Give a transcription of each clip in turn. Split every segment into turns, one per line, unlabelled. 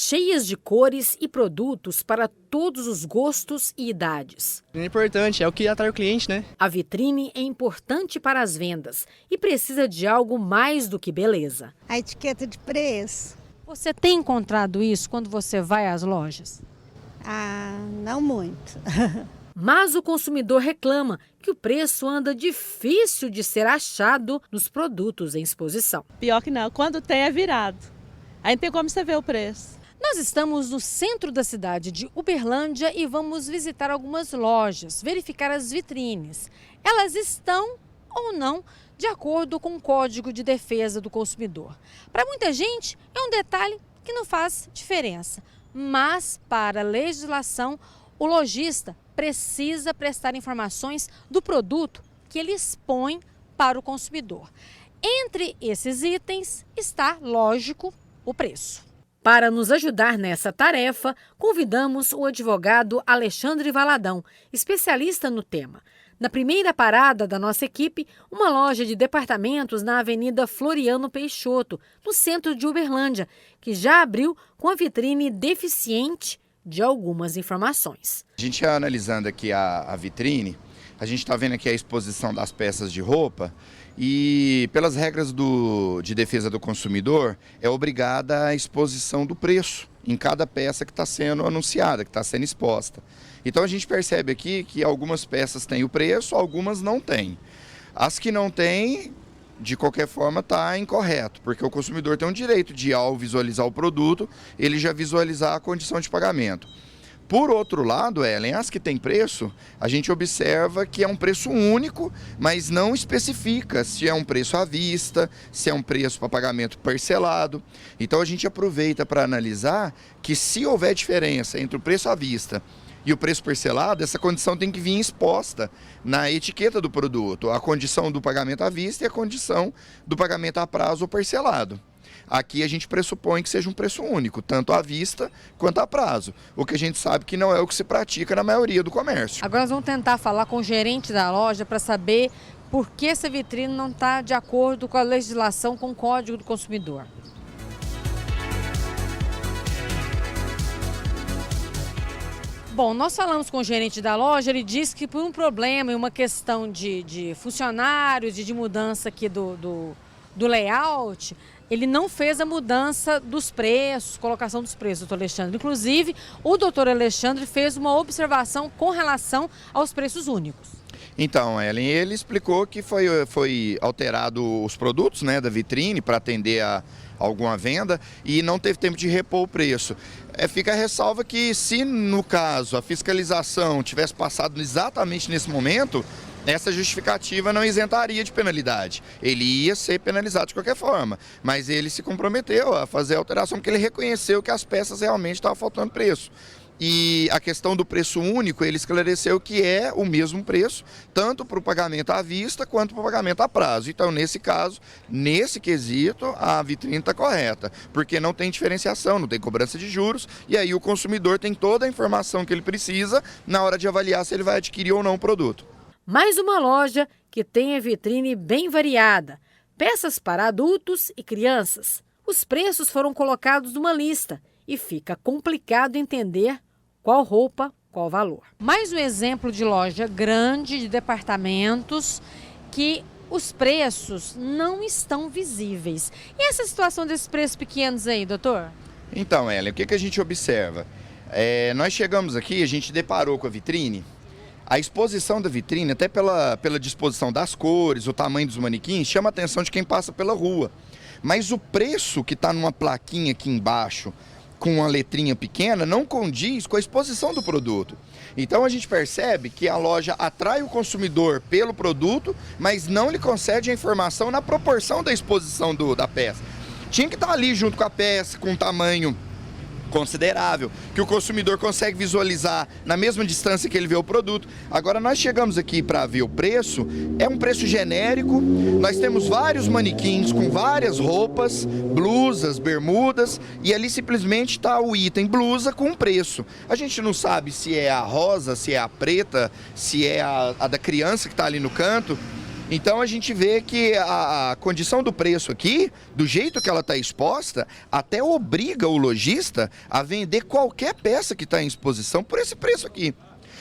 cheias de cores e produtos para todos os gostos e idades.
É importante, é o que atrai o cliente, né?
A vitrine é importante para as vendas e precisa de algo mais do que beleza.
A etiqueta de preço?
Você tem encontrado isso quando você vai às lojas?
Não muito.
Mas o consumidor reclama que o preço anda difícil de ser achado nos produtos em exposição.
Pior que não, quando tem é virado. Aí não tem como você ver o preço.
Nós estamos no centro da cidade de Uberlândia e vamos visitar algumas lojas, verificar as vitrines. Elas estão ou não de acordo com o Código de Defesa do Consumidor. Para muita gente é um detalhe que não faz diferença, mas para a legislação, o lojista precisa prestar informações do produto que ele expõe para o consumidor. Entre esses itens está, lógico, o preço.
Para nos ajudar nessa tarefa, convidamos o advogado Alexandre Valadão, especialista no tema. Na primeira parada da nossa equipe, uma loja de departamentos na Avenida Floriano Peixoto, no centro de Uberlândia, que já abriu com a vitrine deficiente de algumas informações.
A gente analisando aqui a vitrine, a gente está vendo aqui a exposição das peças de roupa e pelas regras de defesa do consumidor é obrigada a exposição do preço em cada peça que está sendo anunciada, que está sendo exposta. Então a gente percebe aqui que algumas peças têm o preço, algumas não têm. As que não têm, de qualquer forma, está incorreto, porque o consumidor tem um direito de, ao visualizar o produto, ele já visualizar a condição de pagamento. Por outro lado, Ellen, as que têm preço, a gente observa que é um preço único, mas não especifica se é um preço à vista, se é um preço para pagamento parcelado. Então a gente aproveita para analisar que se houver diferença entre o preço à vista e o preço parcelado, essa condição tem que vir exposta na etiqueta do produto, a condição do pagamento à vista e a condição do pagamento a prazo ou parcelado. Aqui a gente pressupõe que seja um preço único, tanto à vista quanto a prazo, o que a gente sabe que não é o que se pratica na maioria do comércio.
Agora nós vamos tentar falar com o gerente da loja para saber por que essa vitrine não está de acordo com a legislação, com o Código do Consumidor. Bom, nós falamos com o gerente da loja, ele disse que por um problema e uma questão de funcionários, de mudança aqui do layout, ele não fez a mudança dos preços, colocação dos preços, doutor Alexandre. Inclusive, o doutor Alexandre fez uma observação com relação aos preços únicos.
Então, Ellen, ele explicou que foi alterado os produtos, né, da vitrine para atender a alguma venda e não teve tempo de repor o preço. Fica a ressalva que se, no caso, a fiscalização tivesse passado exatamente nesse momento, essa justificativa não isentaria de penalidade. Ele ia ser penalizado de qualquer forma, mas ele se comprometeu a fazer a alteração porque ele reconheceu que as peças realmente estavam faltando preço. E a questão do preço único, ele esclareceu que é o mesmo preço, tanto para o pagamento à vista quanto para o pagamento a prazo. Então, nesse caso, nesse quesito, a vitrine está correta, porque não tem diferenciação, não tem cobrança de juros, e aí o consumidor tem toda a informação que ele precisa na hora de avaliar se ele vai adquirir ou não o produto.
Mais uma loja que tem a vitrine bem variada, peças para adultos e crianças. Os preços foram colocados numa lista e fica complicado entender qual roupa, qual valor.
Mais um exemplo de loja grande, de departamentos, que os preços não estão visíveis. E essa situação desses preços pequenos aí, doutor?
Então, Ellen, o que a gente observa? Nós chegamos aqui, a gente deparou com a vitrine. A exposição da vitrine, até pela disposição das cores, o tamanho dos manequins, chama a atenção de quem passa pela rua. Mas o preço que está numa plaquinha aqui embaixo, com uma letrinha pequena, não condiz com a exposição do produto. Então a gente percebe que a loja atrai o consumidor pelo produto, mas não lhe concede a informação na proporção da exposição da peça. Tinha que estar ali junto com a peça, com um tamanho considerável, que o consumidor consegue visualizar na mesma distância que ele vê o produto. Agora nós chegamos aqui para ver o preço, é um preço genérico, nós temos vários manequins com várias roupas, blusas, bermudas, e ali simplesmente está o item blusa com preço. A gente não sabe se é a rosa, se é a preta, se é a da criança que está ali no canto. Então a gente vê que a condição do preço aqui, do jeito que ela está exposta, até obriga o lojista a vender qualquer peça que está em exposição por esse preço aqui.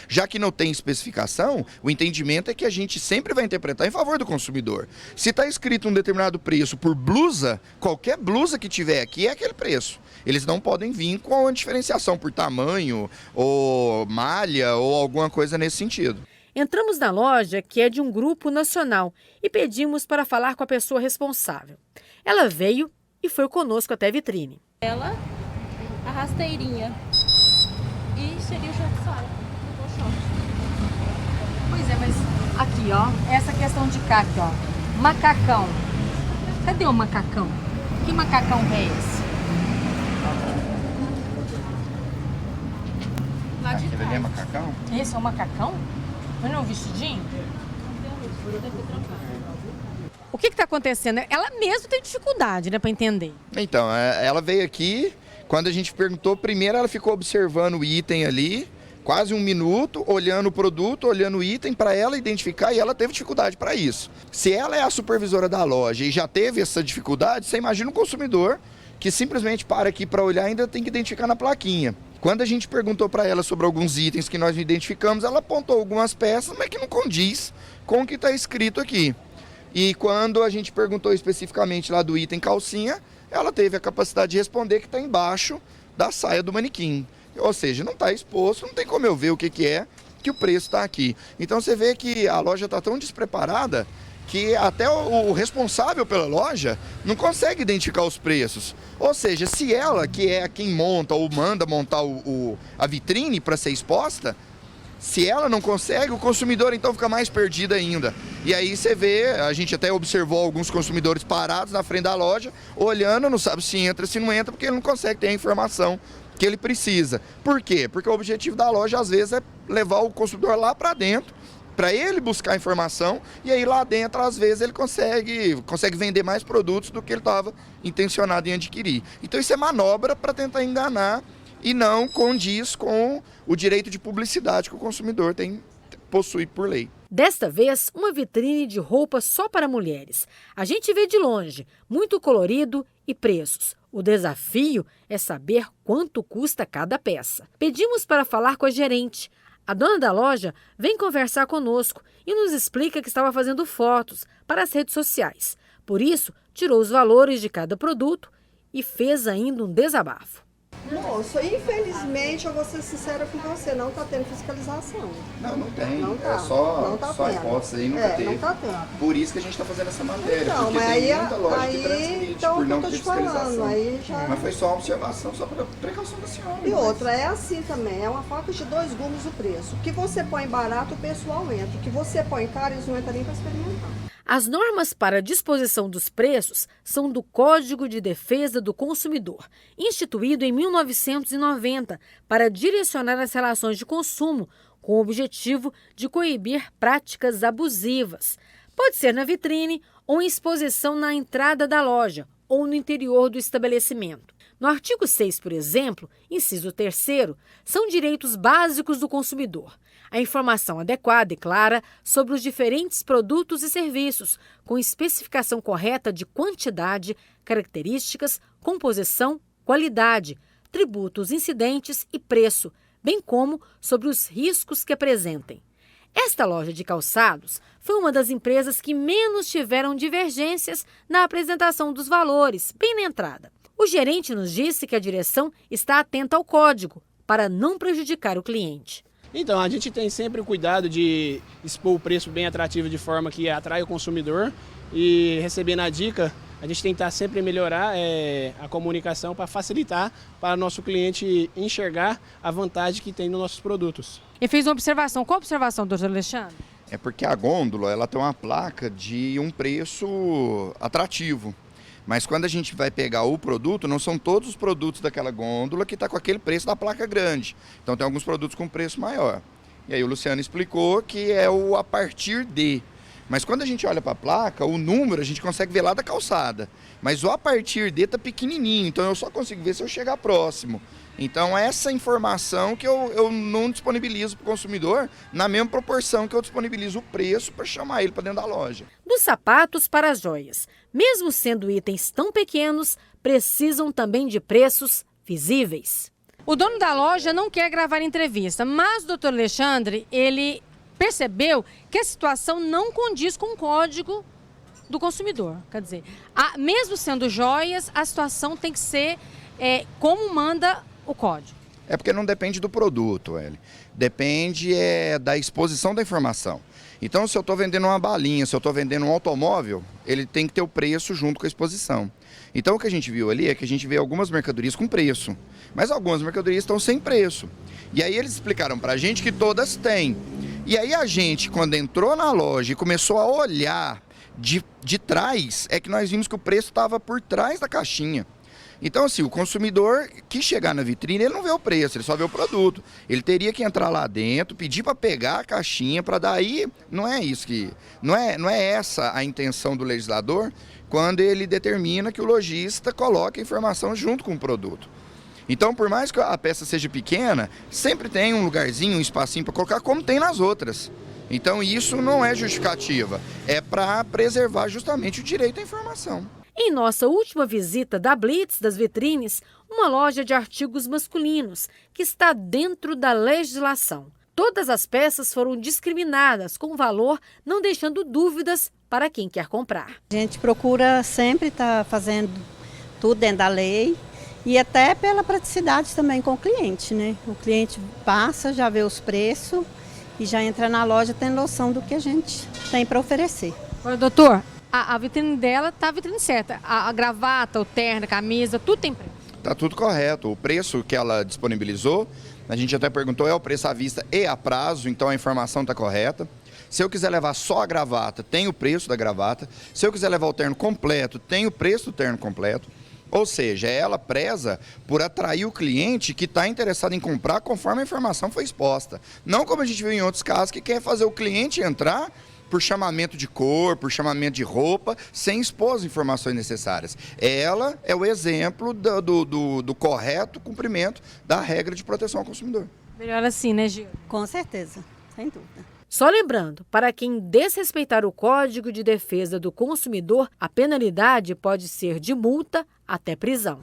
Já que não tem especificação, o entendimento é que a gente sempre vai interpretar em favor do consumidor. Se está escrito um determinado preço por blusa, qualquer blusa que tiver aqui é aquele preço. Eles não podem vir com a diferenciação por tamanho, ou malha, ou alguma coisa nesse sentido.
Entramos na loja, que é de um grupo nacional, e pedimos para falar com a pessoa responsável. Ela veio e foi conosco até a vitrine.
Ela, a rasteirinha e seria o short saia.
Pois é, mas aqui, ó, essa questão de cá, aqui, ó, macacão. Cadê o macacão? Que macacão é esse?
Lá de
Aquele ali é macacão?
Esse é o macacão? Não é um vestidinho? O que está acontecendo? Ela mesma tem dificuldade, né, para entender.
Então, ela veio aqui, quando a gente perguntou, primeiro ela ficou observando o item ali, quase 1 minuto, olhando o produto, olhando o item para ela identificar, e ela teve dificuldade para isso. Se ela é a supervisora da loja e já teve essa dificuldade, você imagina um consumidor que simplesmente para aqui para olhar e ainda tem que identificar na plaquinha. Quando a gente perguntou para ela sobre alguns itens que nós identificamos, ela apontou algumas peças, mas que não condiz com o que está escrito aqui. E quando a gente perguntou especificamente lá do item calcinha, ela teve a capacidade de responder que está embaixo da saia do manequim. Ou seja, não está exposto, não tem como eu ver o que é, que o preço está aqui. Então você vê que a loja está tão despreparada que até o responsável pela loja não consegue identificar os preços. Ou seja, se ela, que é quem monta ou manda montar a vitrine para ser exposta, se ela não consegue, o consumidor então fica mais perdido ainda. E aí você vê, a gente até observou alguns consumidores parados na frente da loja, olhando, não sabe se entra, se não entra, porque ele não consegue ter a informação que ele precisa. Por quê? Porque o objetivo da loja, às vezes, é levar o consumidor lá para dentro, para ele buscar informação, e aí lá dentro, às vezes, ele consegue vender mais produtos do que ele estava intencionado em adquirir. Então isso é manobra para tentar enganar e não condiz com o direito de publicidade que o consumidor possui por lei.
Desta vez, uma vitrine de roupas só para mulheres. A gente vê de longe, muito colorido e preços. O desafio é saber quanto custa cada peça. Pedimos para falar com a gerente. A dona da loja vem conversar conosco e nos explica que estava fazendo fotos para as redes sociais. Por isso, tirou os valores de cada produto e fez ainda um desabafo.
Moço, infelizmente, eu vou ser sincera com você, não está tendo fiscalização.
Não tem.
Não tá.
É só,
Não tá
só
tendo.
hipótese aí, nunca teve.
Não tá tendo.
Por isso que a gente está fazendo essa matéria,
Então,
porque
mas
tem muita loja que
aí
transmite
então,
por não
eu tô
ter
te falando,
fiscalização.
aí já...
Mas foi só uma observação, só para precaução da senhora.
E outra, é assim também, é uma faca de 2 gumes o preço. O que você põe barato, o pessoal entra. O que você põe caro, eles não entram nem para experimentar.
As normas para a disposição dos preços são do Código de Defesa do Consumidor, instituído em 1990 para direcionar as relações de consumo com o objetivo de coibir práticas abusivas. Pode ser na vitrine ou em exposição na entrada da loja ou no interior do estabelecimento. No artigo 6, por exemplo, inciso 3º, são direitos básicos do consumidor. A informação adequada e clara sobre os diferentes produtos e serviços, com especificação correta de quantidade, características, composição, qualidade, tributos incidentes e preço, bem como sobre os riscos que apresentem. Esta loja de calçados foi uma das empresas que menos tiveram divergências na apresentação dos valores, bem na entrada. O gerente nos disse que a direção está atenta ao código para não prejudicar o cliente.
Então, a gente tem sempre o cuidado de expor o preço bem atrativo de forma que atrai o consumidor e recebendo a dica, a gente tentar sempre melhorar a comunicação para facilitar para o nosso cliente enxergar a vantagem que tem nos nossos produtos.
E fez uma observação. Qual a observação, doutor Alexandre?
É porque a gôndola ela tem uma placa de um preço atrativo. Mas quando a gente vai pegar o produto, não são todos os produtos daquela gôndola que está com aquele preço da placa grande. Então tem alguns produtos com preço maior. E aí o Luciano explicou que é o a partir de. Mas quando a gente olha para a placa, o número a gente consegue ver lá da calçada. Mas o a partir de está pequenininho, então eu só consigo ver se eu chegar próximo. Então essa informação que eu não disponibilizo para o consumidor na mesma proporção que eu disponibilizo o preço para chamar ele para dentro da loja.
Dos sapatos para as joias, mesmo sendo itens tão pequenos, precisam também de preços visíveis.
O dono da loja não quer gravar entrevista, mas o doutor Alexandre, ele percebeu que a situação não condiz com o código do consumidor. Quer dizer, mesmo sendo joias, a situação tem que ser como manda o código.
É porque não depende do produto, Eli. Depende da exposição da informação. Então, se eu estou vendendo uma balinha, se eu estou vendendo um automóvel, ele tem que ter o preço junto com a exposição. Então, o que a gente viu ali é que a gente vê algumas mercadorias com preço, mas algumas mercadorias estão sem preço. E aí eles explicaram para a gente que todas têm. E aí a gente, quando entrou na loja e começou a olhar de trás, é que nós vimos que o preço estava por trás da caixinha. Então, assim, o consumidor que chegar na vitrine, ele não vê o preço, ele só vê o produto. Ele teria que entrar lá dentro, pedir para pegar a caixinha, para daí... Não é isso que... Não é essa a intenção do legislador quando ele determina que o lojista coloque a informação junto com o produto. Então, por mais que a peça seja pequena, sempre tem um lugarzinho, um espacinho para colocar, como tem nas outras. Então, isso não é justificativa, é para preservar justamente o direito à informação.
Em nossa última visita da Blitz das Vitrines, uma loja de artigos masculinos que está dentro da legislação. Todas as peças foram discriminadas com valor, não deixando dúvidas para quem quer comprar.
A gente procura sempre estar fazendo tudo dentro da lei e até pela praticidade também com o cliente, né? O cliente passa, já vê os preços e já entra na loja tendo noção do que a gente tem para oferecer.
Agora, doutor, a vitrine dela está a vitrine certa. A gravata, o terno, a camisa, tudo tem preço.
Está tudo correto. O preço que ela disponibilizou, a gente até perguntou, é o preço à vista e a prazo, então a informação está correta. Se eu quiser levar só a gravata, tem o preço da gravata. Se eu quiser levar o terno completo, tem o preço do terno completo. Ou seja, ela preza por atrair o cliente que está interessado em comprar conforme a informação foi exposta. Não como a gente viu em outros casos, que quer fazer o cliente entrar por chamamento de cor, por chamamento de roupa, sem expor as informações necessárias. Ela é o exemplo do correto cumprimento da regra de proteção ao consumidor.
Melhor assim, né, Gil?
Com certeza, sem dúvida.
Só lembrando, para quem desrespeitar o Código de Defesa do Consumidor, a penalidade pode ser de multa até prisão.